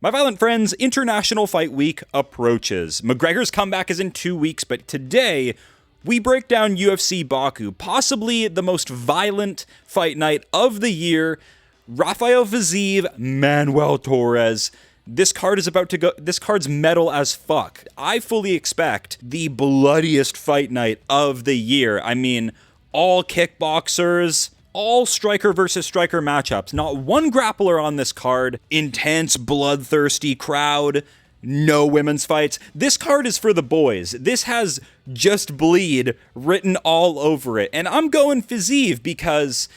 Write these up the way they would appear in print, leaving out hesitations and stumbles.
My violent friends, International Fight Week approaches. McGregor's comeback is in 2 weeks, but today we break down UFC Baku, possibly the most violent fight night of the year. Rafael FIZIEV, Manuel TORRES. This card is about to go. This card's metal as fuck. I fully expect the bloodiest fight night of the year. I mean, all kickboxers, all striker versus striker matchups. Not one grappler on this card. Intense, bloodthirsty crowd. No women's fights. This card is for the boys. This has Just Bleed written all over it. And I'm going FIZIEV because,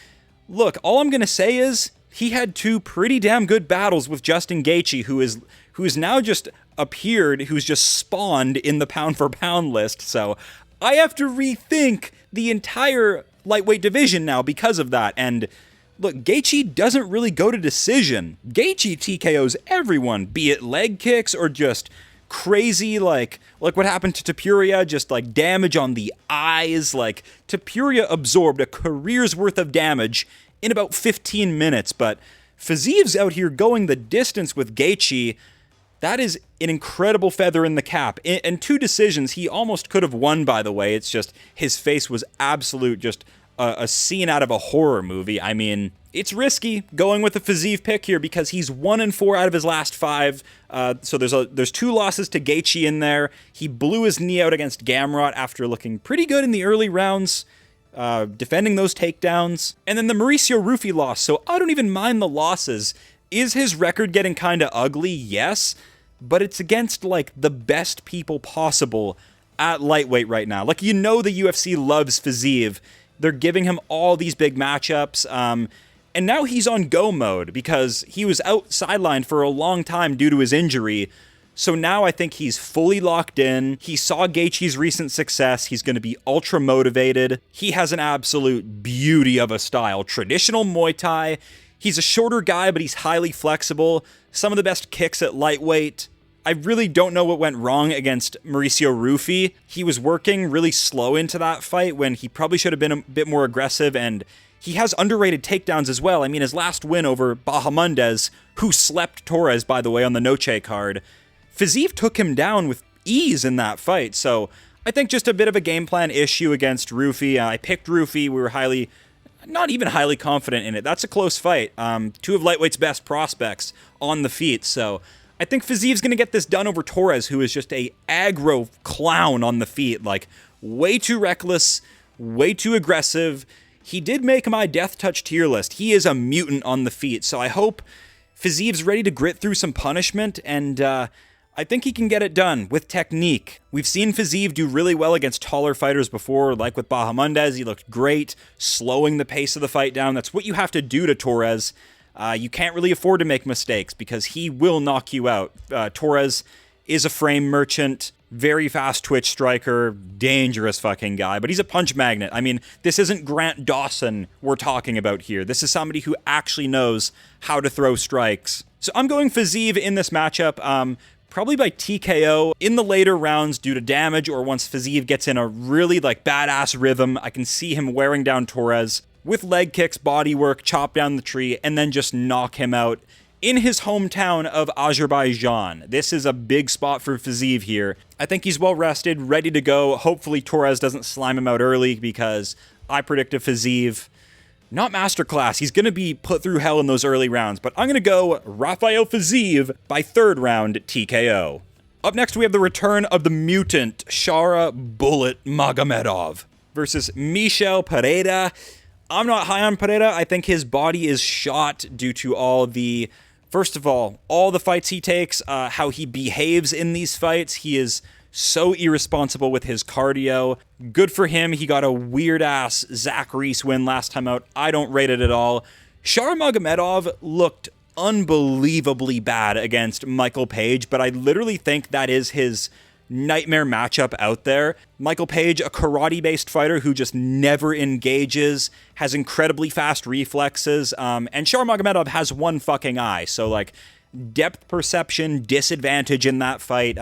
look, all I'm going to say is he had two pretty damn good battles with Justin Gaethje, who is now just appeared, who's just spawned in the pound for pound list. So I have to rethink the entire lightweight division now because of that. And look, Gaethje doesn't really go to decision. Gaethje TKOs everyone, be it leg kicks or just crazy, like what happened to Topuria, just like damage on the eyes. Like, Topuria absorbed a career's worth of damage in about 15 minutes, but FIZIEV's out here going the distance with Gaethje. That is an incredible feather in the cap. In two decisions, he almost could have won, by the way. It's just his face was absolute, just a scene out of a horror movie. I mean, it's risky going with the FIZIEV pick here because he's 1-4 out of his last 5. So there's 2 losses to Gaethje in there. He blew his knee out against Gamrot after looking pretty good in the early rounds, defending those takedowns. And then the Mauricio Rufy loss, so I don't even mind the losses. Is his record getting kind of ugly? Yes, but it's against, like, the best people possible at lightweight right now. Like, you know the UFC loves FIZIEV. They're giving him all these big matchups, and now he's on go mode because he was out sidelined for a long time due to his injury. So now I think he's fully locked in. He saw Gaethje's recent success. He's going to be ultra motivated. He has an absolute beauty of a style. Traditional Muay Thai. He's a shorter guy, but he's highly flexible. Some of the best kicks at lightweight. I really don't know what went wrong against Mauricio Rufy. He was working really slow into that fight when he probably should have been a bit more aggressive, and he has underrated takedowns as well. I mean, his last win over Bahamondes, who slept Torres, by the way, on the Noche card, FIZIEV took him down with ease in that fight. So I think just a bit of a game plan issue against Rufy. I picked Rufy. We were not even highly confident in it. That's a close fight. 2 of lightweight's best prospects on the feet. So I think FIZIEV's going to get this done over Torres, who is just a aggro clown on the feet. Like, way too reckless, way too aggressive. He did make my death touch tier list. He is a mutant on the feet. So I hope FIZIEV's ready to grit through some punishment, and I think he can get it done with technique. We've seen FIZIEV do really well against taller fighters before, like with Bahamondes. He looked great, slowing the pace of the fight down. That's what you have to do to Torres. You can't really afford to make mistakes because he will knock you out. Torres is a frame merchant, very fast twitch striker, dangerous fucking guy, but he's a punch magnet. I mean, this isn't Grant Dawson we're talking about here. This is somebody who actually knows how to throw strikes. So I'm going FIZIEV in this matchup. Probably by TKO in the later rounds due to damage, or once FIZIEV gets in a really badass rhythm. I can see him wearing down Torres with leg kicks, body work, chop down the tree, and then just knock him out in his hometown of Azerbaijan. This is a big spot for FIZIEV here. I think he's well rested, ready to go. Hopefully Torres doesn't slime him out early because I predicted FIZIEV. Not masterclass. He's going to be put through hell in those early rounds, but I'm going to go Rafael FIZIEV by 3rd round TKO. Up next, we have the return of the mutant SHARA Bullet Magomedov versus MICHAL PEREIRA. I'm not high on Pereira. I think his body is shot due to all the fights he takes, how he behaves in these fights. He is so irresponsible with his cardio. Good for him. He got a weird-ass Zach Reese win last time out. I don't rate it at all. SHARA Magomedov looked unbelievably bad against Michael Page, but I literally think that is his nightmare matchup out there. Michael Page, a karate-based fighter who just never engages, has incredibly fast reflexes, and SHARA Magomedov has one fucking eye, so depth perception disadvantage in that fight.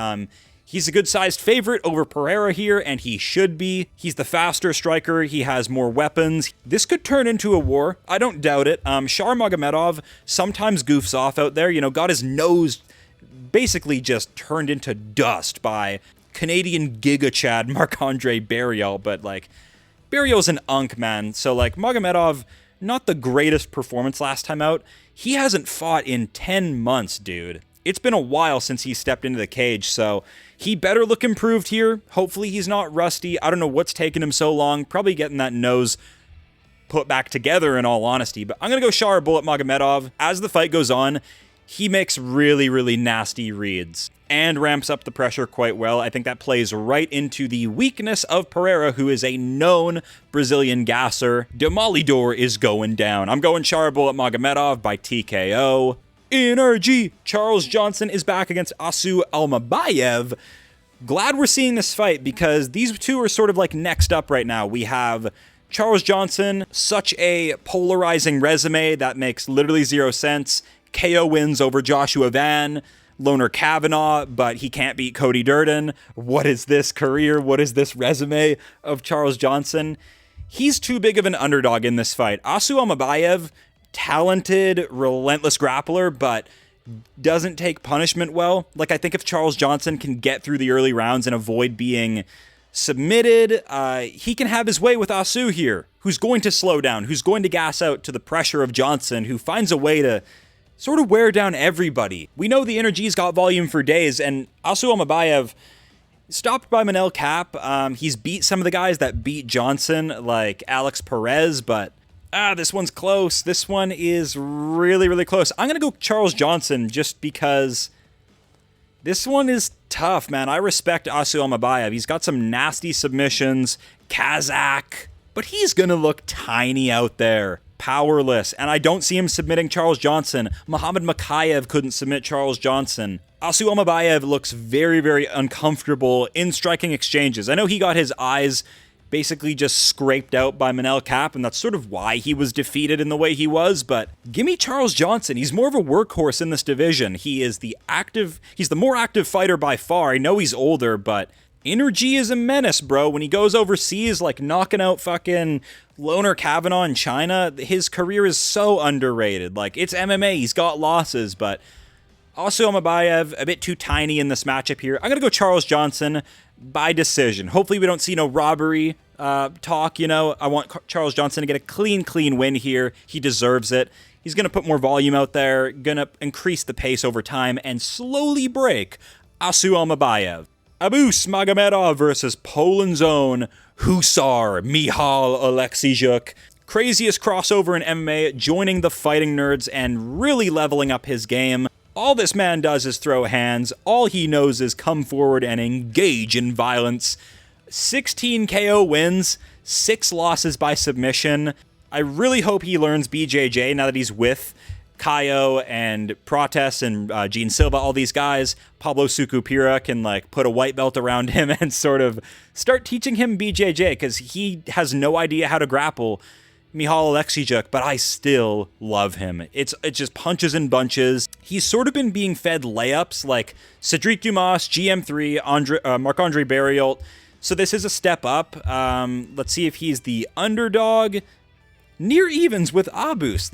He's a good-sized favorite over Pereira here, and he should be. He's the faster striker. He has more weapons. This could turn into a war. I don't doubt it. SHARA Magomedov sometimes goofs off out there. Got his nose basically just turned into dust by Canadian Giga Chad Marc-Andre Barrial, but like, Barrial's an unk, man. So like, Magomedov, not the greatest performance last time out. He hasn't fought in 10 months, dude. It's been a while since he stepped into the cage, so he better look improved here. Hopefully he's not rusty. I don't know what's taking him so long. Probably getting that nose put back together, in all honesty. But I'm going to go SHARA Bullet Magomedov. As the fight goes on, he makes really, really nasty reads and ramps up the pressure quite well. I think that plays right into the weakness of Pereira, who is a known Brazilian gasser. Demolidor is going down. I'm going SHARA Bullet Magomedov by TKO. Energy! Charles Johnson is back against Asu ALMABAYEV. Glad we're seeing this fight because these two are sort of like next up right now. We have Charles Johnson, such a polarizing resume that makes literally zero sense. KO wins over Joshua Van, Loner Kavanaugh, but he can't beat Cody Durden. What is this career? What is this resume of Charles Johnson? He's too big of an underdog in this fight. Asu ALMABAYEV, talented, relentless grappler, but doesn't take punishment well. Like, I think if Charles Johnson can get through the early rounds and avoid being submitted, he can have his way with Asu here, who's going to slow down, who's going to gas out to the pressure of Johnson, who finds a way to sort of wear down everybody. We know the energy's got volume for days, and Asu ALMABAYEV, stopped by Manel Cap. He's beat some of the guys that beat Johnson, like Alex Perez, but this one's close. This one is really, really close. I'm going to go Charles Johnson just because this one is tough, man. I respect Asu ALMABAYEV. He's got some nasty submissions, Kazakh, but he's going to look tiny out there. Powerless, and I don't see him submitting Charles Johnson. Muhammad Mokaev couldn't submit Charles Johnson. Asu ALMABAYEV looks very, very uncomfortable in striking exchanges. I know he got his eyes basically just scraped out by Manel Cap, and that's sort of why he was defeated in the way he was, but give me Charles Johnson. He's more of a workhorse in this division. He's the more active fighter by far. I know he's older, but energy is a menace, bro. When he goes overseas, like knocking out fucking Loner Kavanaugh in China, his career is so underrated. Like, it's MMA, he's got losses, but Asu ALMABAYEV, a bit too tiny in this matchup here. I'm going to go Charles Johnson by decision. Hopefully we don't see no robbery talk, you know. I want Charles Johnson to get a clean win here. He deserves it. He's going to put more volume out there, going to increase the pace over time, and slowly break Asu ALMABAYEV. Abus Magomedov versus Poland's own Hussar Michal Oleksijuk. Craziest crossover in MMA, joining the fighting nerds and really leveling up his game. All this man does is throw hands. All he knows is come forward and engage in violence. 16 KO wins, 6 losses by submission. I really hope he learns BJJ now that he's with Caio and Protes and Gene Silva, all these guys. Pablo Sucupira can like put a white belt around him and sort of start teaching him BJJ because he has no idea how to grapple Michal Oleksijuk, but I still love him. It's just punches and bunches. He's sort of been being fed layups like Cedric Dumas, GM3, Marc-Andre Barrial. So this is a step up. Let's see if he's the underdog. Near evens with Abus.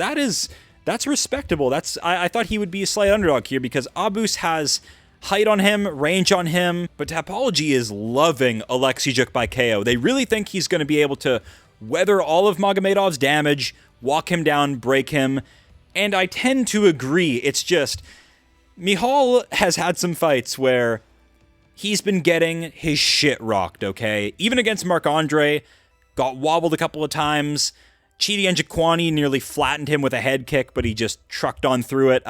That's respectable. I thought he would be a slight underdog here because Abus has height on him, range on him, but Tapology is loving Oleksijuk by KO. They really think he's going to be able to weather all of Magomedov's damage, walk him down, break him, and I tend to agree. It's just, Michal has had some fights where he's been getting his shit rocked, okay? Even against Marc-Andre, got wobbled a couple of times. Chidi Njokuani nearly flattened him with a head kick, but he just trucked on through it.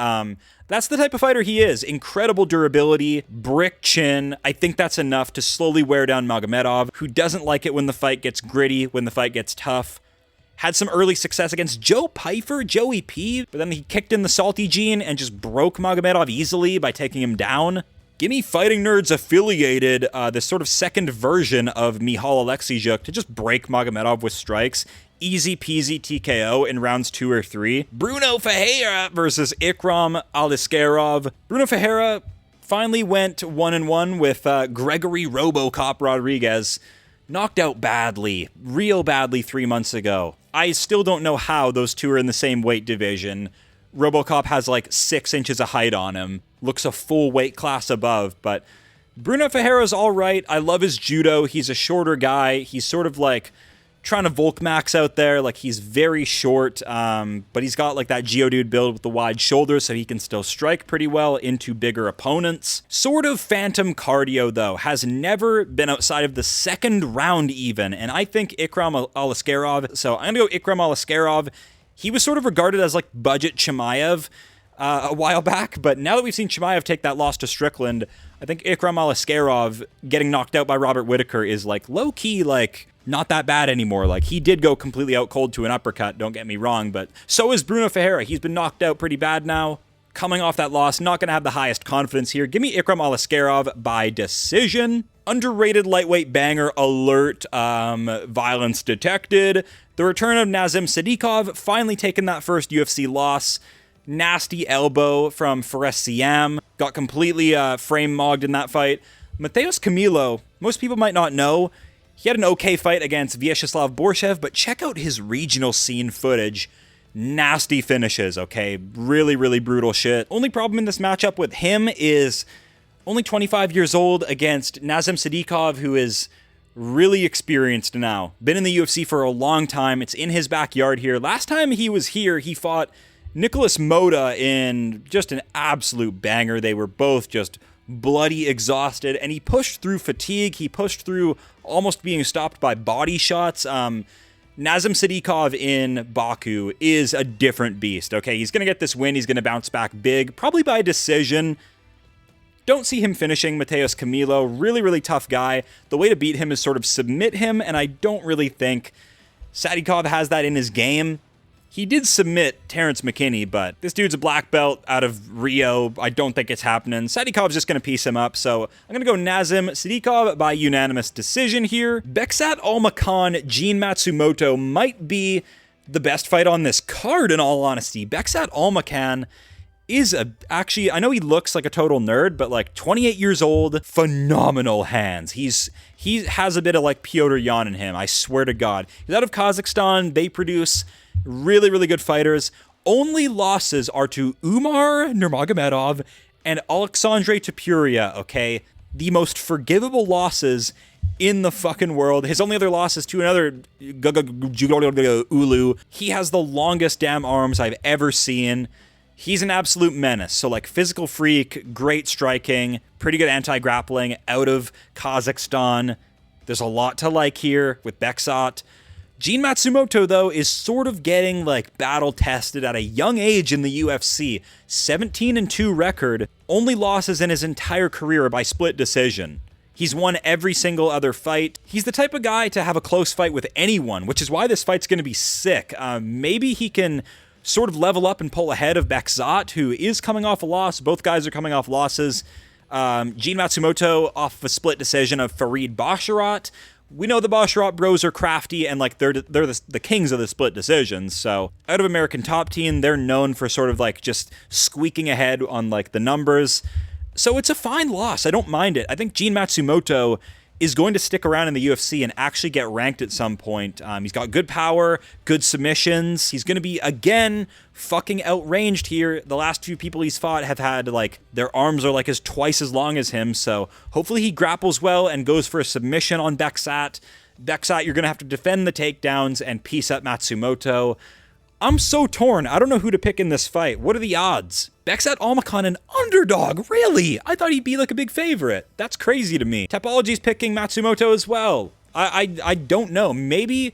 That's the type of fighter he is. Incredible durability, brick chin. I think that's enough to slowly wear down Magomedov, who doesn't like it when the fight gets gritty, when the fight gets tough. Had some early success against Joe Pyfer, Joey P, but then he kicked in the salty gene and just broke Magomedov easily by taking him down. Gimme Fighting Nerds affiliated this sort of second version of Michal Oleksijuk to just break Magomedov with strikes. Easy peasy TKO in rounds 2 or 3. Bruno Ferreira versus Ikram Aliskerov. Bruno Ferreira finally went 1-1 with Gregory Robocop Rodriguez. Knocked out badly, real badly 3 months ago. I still don't know how those two are in the same weight division. RoboCop has like 6 inches of height on him. Looks a full weight class above, but Bruno Ferreira's all right. I love his judo. He's a shorter guy. He's sort of like trying to Volk max out there. Like, he's very short, but he's got like that Geodude build with the wide shoulders, so he can still strike pretty well into bigger opponents. Sort of phantom cardio, though. Has never been outside of the 2nd round even, and I think Ikram ALISKEROV, so I'm gonna go Ikram ALISKEROV. He was sort of regarded as like budget Chimaev a while back, but now that we've seen Chimaev take that loss to Strickland, I think Ikram ALISKEROV getting knocked out by Robert Whittaker is like low-key like not that bad anymore. Like, he did go completely out cold to an uppercut, don't get me wrong, but so is Bruno Ferreira. He's been knocked out pretty bad now. Coming off that loss, not going to have the highest confidence here. Give me Ikram ALISKEROV by decision. Underrated lightweight banger alert, violence detected. The return of Nazim Sadykhov, finally taking that first UFC loss. Nasty elbow from FIZIEV. Got completely frame-mogged in that fight. Mateusz Camilo, most people might not know, he had an okay fight against Vyacheslav Borshev, but check out his regional scene footage. Nasty finishes, okay? Really, really brutal shit. Only problem in this matchup with him is only 25 years old against Nazim Sadykhov, who is really experienced now. Been in the UFC for a long time. It's in his backyard here. Last time he was here, he fought Nicholas Moda in just an absolute banger. They were both just bloody exhausted, and he pushed through fatigue. He pushed through almost being stopped by body shots. Nazim Sadykhov in Baku is a different beast, okay? He's going to get this win. He's going to bounce back big, probably by decision. Don't see him finishing Mateusz Camilo. Really, really tough guy. The way to beat him is sort of submit him, and I don't really think Sadykhov has that in his game. He did submit Terrence McKinney, but this dude's a black belt out of Rio. I don't think it's happening. Sadykhov's just going to piece him up, so I'm going to go Nazim Sadykhov by unanimous decision here. Beksat ALMAKHAN, Gene Matsumoto might be the best fight on this card, in all honesty. Beksat ALMAKHAN is actually, I know he looks like a total nerd, but like 28 years old, phenomenal hands. He has a bit of like Pyotr Yan in him, I swear to God. He's out of Kazakhstan. They produce really, really good fighters. Only losses are to Umar Nurmagomedov and Alexandre Topuria, okay? The most forgivable losses in the fucking world. His only other loss is to another Ulu. He has the longest damn arms I've ever seen. He's an absolute menace. So, like, physical freak, great striking, pretty good anti-grappling out of Kazakhstan. There's a lot to like here with Beksat. Gene Matsumoto, though, is sort of getting, like, battle-tested at a young age in the UFC. 17-2 record. Only losses in his entire career by split decision. He's won every single other fight. He's the type of guy to have a close fight with anyone, which is why this fight's going to be sick. Maybe he can sort of level up and pull ahead of Beksat, who is coming off a loss. Both guys are coming off losses. Gene Matsumoto off of a split decision of Farid Basharat. We know the Basharat bros are crafty, and like they're the kings of the split decisions. So out of American Top Team, they're known for sort of like just squeaking ahead on like the numbers. So it's a fine loss. I don't mind it. I think Gene Matsumoto is going to stick around in the UFC and actually get ranked at some point. He's got good power, good submissions. He's going to be, again, fucking outranged here. The last few people he's fought have had, like, their arms are, like, twice as long as him. So hopefully he grapples well and goes for a submission on Beksat. Beksat, you're going to have to defend the takedowns and piece up Matsumoto. I'm so torn. I don't know who to pick in this fight. What are the odds? Beksat ALMAKHAN, an underdog? Really? I thought he'd be like a big favorite. That's crazy to me. Topology's picking Matsumoto as well. I don't know. Maybe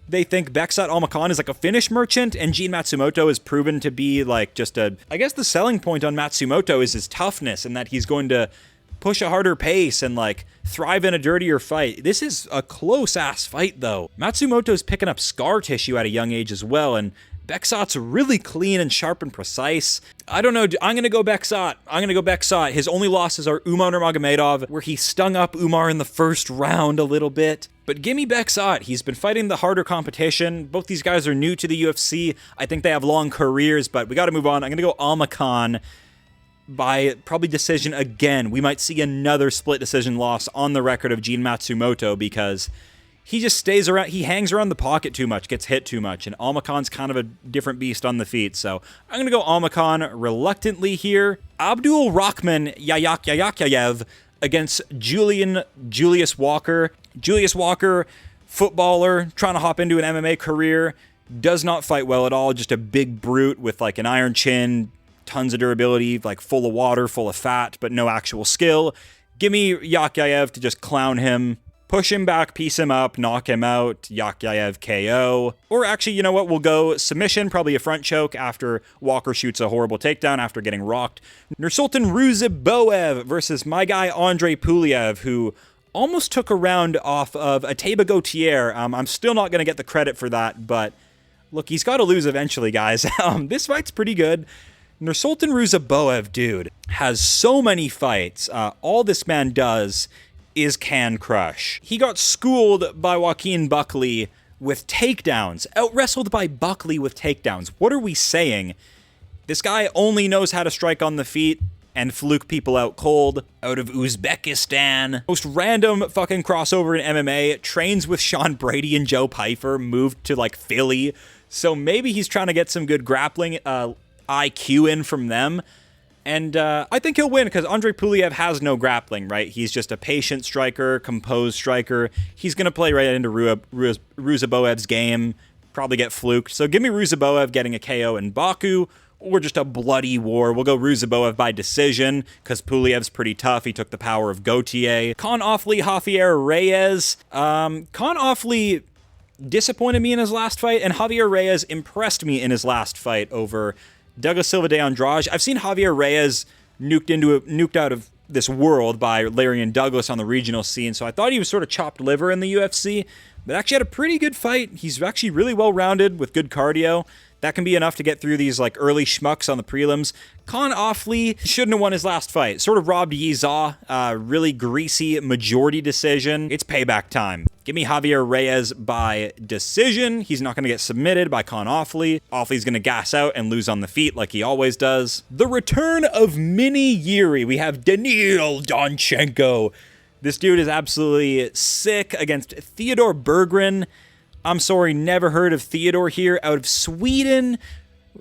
they think Beksat ALMAKHAN is like a finish merchant, and Gene Matsumoto is proven to be like just a... I guess the selling point on Matsumoto is his toughness and that he's going to push a harder pace and like thrive in a dirtier fight. This is a close-ass fight, though. Matsumoto's picking up scar tissue at a young age as well, and Beksat's really clean and sharp and precise. I don't know. I'm going to go Beksat. His only losses are Umar Nurmagomedov, where he stung up Umar in the first round a little bit. But gimme Beksat. He's been fighting the harder competition. Both these guys are new to the UFC. I think they have long careers, but we got to move on. I'm going to go ALMAKHAN by probably decision again. We might see another split decision loss on the record of Gene Matsumoto because he just stays around. He hangs around the pocket too much, gets hit too much, and ALMAKHAN's kind of a different beast on the feet. So I'm going to go ALMAKHAN reluctantly here. ABDULLAEV YAKHYAEV against Julius Walker. Julius Walker, footballer, trying to hop into an MMA career, does not fight well at all. Just a big brute with like an iron chin, tons of durability, like full of water, full of fat, but no actual skill. Give me YAKHYAEV to just clown him, push him back, piece him up, knock him out, YAKHYAEV KO. Or actually, you know what, we'll go submission, probably a front choke after Walker shoots a horrible takedown after getting rocked. Nursultan RUZIBOEV versus my guy Andre PULYAEV, who almost took a round off of Ateba Gautier. I'm still not going to get the credit for that, but look, he's got to lose eventually, guys. This fight's pretty good. Nursultan RUZIBOEV, dude, has so many fights. All this man does is can crush. He got schooled by Joaquin Buckley with takedowns, out-wrestled by Buckley with takedowns. What are we saying? This guy only knows how to strike on the feet and fluke people out cold. Out of Uzbekistan. Most random fucking crossover in MMA. Trains with Sean Brady and Joe Pyfer. Moved to like Philly. So maybe he's trying to get some good grappling IQ in from them. And I think he'll win because Andre PULYAEV has no grappling, right? He's just a patient striker, composed striker. He's going to play right into RUZIBOEV's game, probably get fluked. So give me RUZIBOEV getting a KO in Baku, or just a bloody war. We'll go RUZIBOEV by decision because PULYAEV's pretty tough. He took the power of Gautier. OFLI Javier Reyes. OFLI disappointed me in his last fight, and Javier Reyes impressed me in his last fight over Douglas Silva de Andrade. I've seen Javier Reyes nuked out of this world by Larian Douglas on the regional scene, so I thought he was sort of chopped liver in the UFC, but actually had a pretty good fight. He's actually really well-rounded with good cardio. That can be enough to get through these like early schmucks on the prelims. OFLI shouldn't have won his last fight. Sort of robbed Yiza. Really greasy majority decision. It's payback time. Give me Javier Reyes by decision. He's not going to get submitted by OFLI. OFLI's going to gas out and lose on the feet like he always does. The return of Mini Yuri. We have Daniil Donchenko. This dude is absolutely sick against Theodore Berggren. I'm sorry, never heard of Theodore here. Out of Sweden?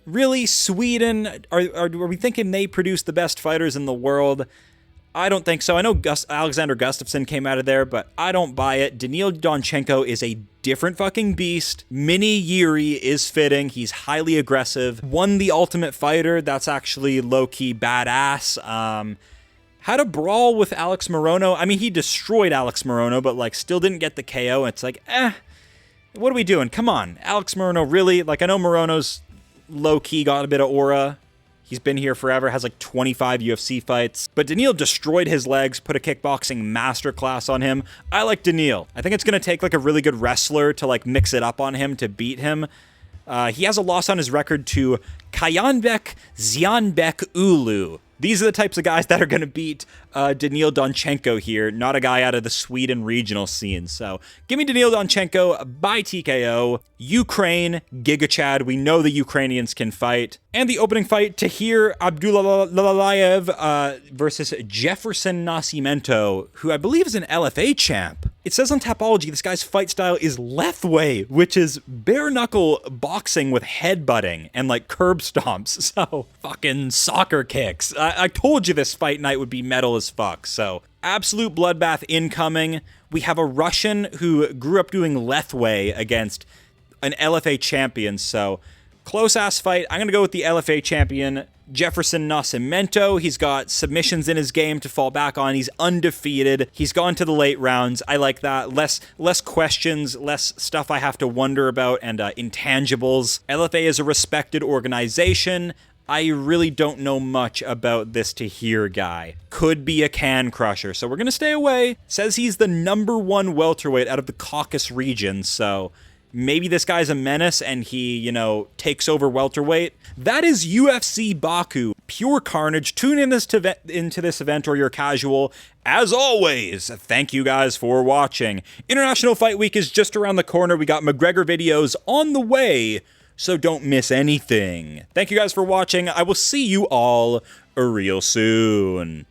Really, Sweden? Are we thinking they produce the best fighters in the world? I don't think so. I know Alexander Gustafsson came out of there, but I don't buy it. Daniil Donchenko is a different fucking beast. Mini Yuri is fitting. He's highly aggressive. Won the Ultimate Fighter. That's actually low-key badass. Had a brawl with Alex Morono. I mean, he destroyed Alex Morono, but like still didn't get the KO. It's like, what are we doing? Come on. Alex Morono, really? Like, I know Morono's low-key got a bit of aura. He's been here forever, has like 25 UFC fights. But Daniil destroyed his legs, put a kickboxing masterclass on him. I like Daniil. I think it's going to take like a really good wrestler to like mix it up on him to beat him. He has a loss on his record to Kayanbek Zianbek Ulu. These are the types of guys that are going to beat Daniil Donchenko here, not a guy out of the Sweden regional scene. So give me Daniil Donchenko by TKO. Ukraine, Giga Chad. We know the Ukrainians can fight. And the opening fight, Tahir Abdullaev versus Jefferson Nascimento, who I believe is an LFA champ. It says on Tapology this guy's fight style is Lethwei, which is bare-knuckle boxing with headbutting and like curb stomps. So fucking soccer kicks. I told you this fight night would be metal as fuck. So absolute bloodbath incoming. We have a Russian who grew up doing Lethwei against an LFA champion. So close-ass fight. I'm going to go with the LFA champion, Jefferson Nascimento. He's got submissions in his game to fall back on. He's undefeated. He's gone to the late rounds. I like that. Less questions, less stuff I have to wonder about, and intangibles. LFA is a respected organization. I really don't know much about this Tahir guy. Could be a can crusher, so we're going to stay away. Says he's the #1 welterweight out of the Caucasus region, so maybe this guy's a menace and he, you know, takes over welterweight. That is UFC Baku. Pure carnage. Tune in into this event or you're casual. As always, thank you guys for watching. International Fight Week is just around the corner. We got McGregor videos on the way, so don't miss anything. Thank you guys for watching. I will see you all real soon.